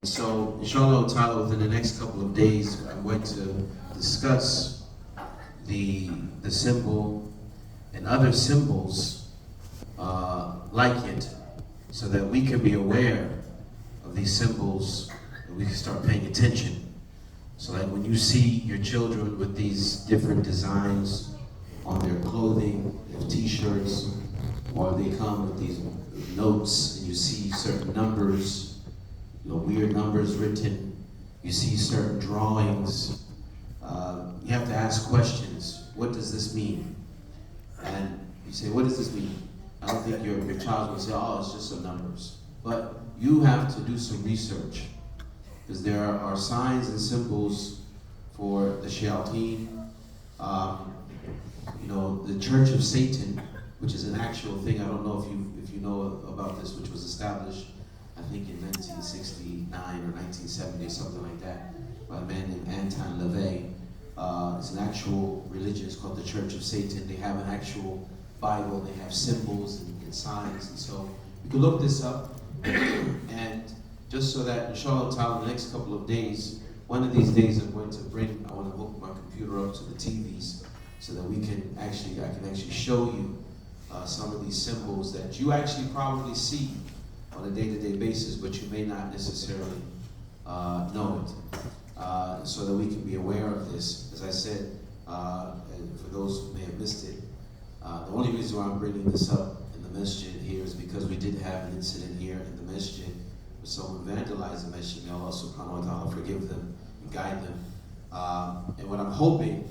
So, inshallah ta'ala, within the next couple of days, I'm going to discuss the symbol and other symbols like it, so that we can be aware of these symbols and we can start paying attention. So like when you see your children with these different designs on their clothing, their t-shirts, or they come with these notes and you see certain numbers, weird numbers written, you see certain drawings, you have to ask questions. What does this mean? And you say, what does this mean? I don't think your child will say, oh, it's just some numbers. But you have to do some research, because there are signs and symbols for the shayateen. The Church of Satan, which is an actual thing. I don't know if you know about this, which was established, I think in 1969 or 1970 or something like that, by a man named Anton LaVey. It's an actual religion. It's called the Church of Satan. They have an actual Bible. They have symbols and signs. And so you can look this up. And just so that, inshallah ta'ala, in the next couple of days, one of these days I want to hook my computer up to the TVs so that I can actually show you some of these symbols that you actually probably see on a day-to-day basis, but you may not necessarily know it, so that we can be aware of this. As I said, and for those who may have missed it, the only reason why I'm bringing this up in the masjid here is because we did have an incident here in the masjid where someone vandalized the masjid. May Allah subhanahu wa ta'ala forgive them and guide them. And what I'm hoping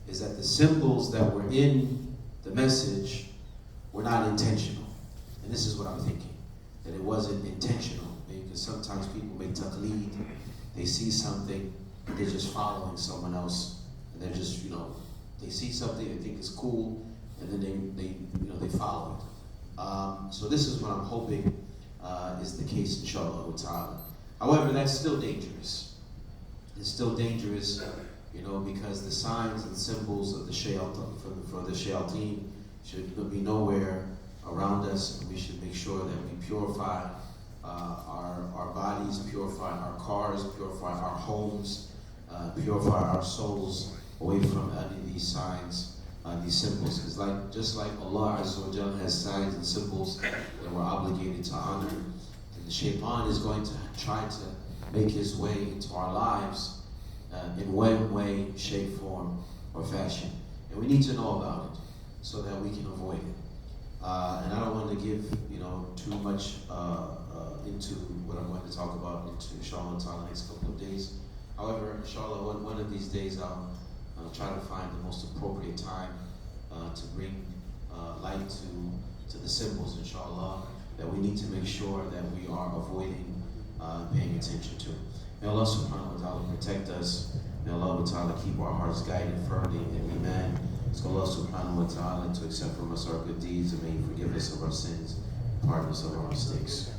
is that the symbols that were in the message were not intentional. And this is what I'm thinking, that it wasn't intentional. Because sometimes people make taqleed, they see something, and they're just following someone else, and they're just, they see something they think is cool, and then they follow it. So this is what I'm hoping is the case, inshallah ta'ala. However, that's still dangerous. It's still dangerous, because the signs and symbols of the for the shayateen should be nowhere around us, and we should make sure that we purify our bodies, purify our cars, purify our homes, purify our souls away from any of these signs, these symbols. Because just like Allah Azza wa Jalla has signs and symbols that we're obligated to honor, and the shaitan is going to try to make his way into our lives in one way, shape, form, or fashion. And we need to know about it so that we can avoid it. And I don't want to give too much into what I'm going to talk about into inshallah ta'ala next couple of days. However, inshallah, one of these days I'll try to find the most appropriate time to bring light to the symbols, inshallah, that we need to make sure that we are avoiding paying attention to. May Allah subhanahu wa ta'ala protect us. May Allah ta'ala keep our hearts guided firmly in Iman. Ask Allah subhanahu wa ta'ala to accept from us our good deeds, and may He forgive us of our sins, pardon us of our mistakes.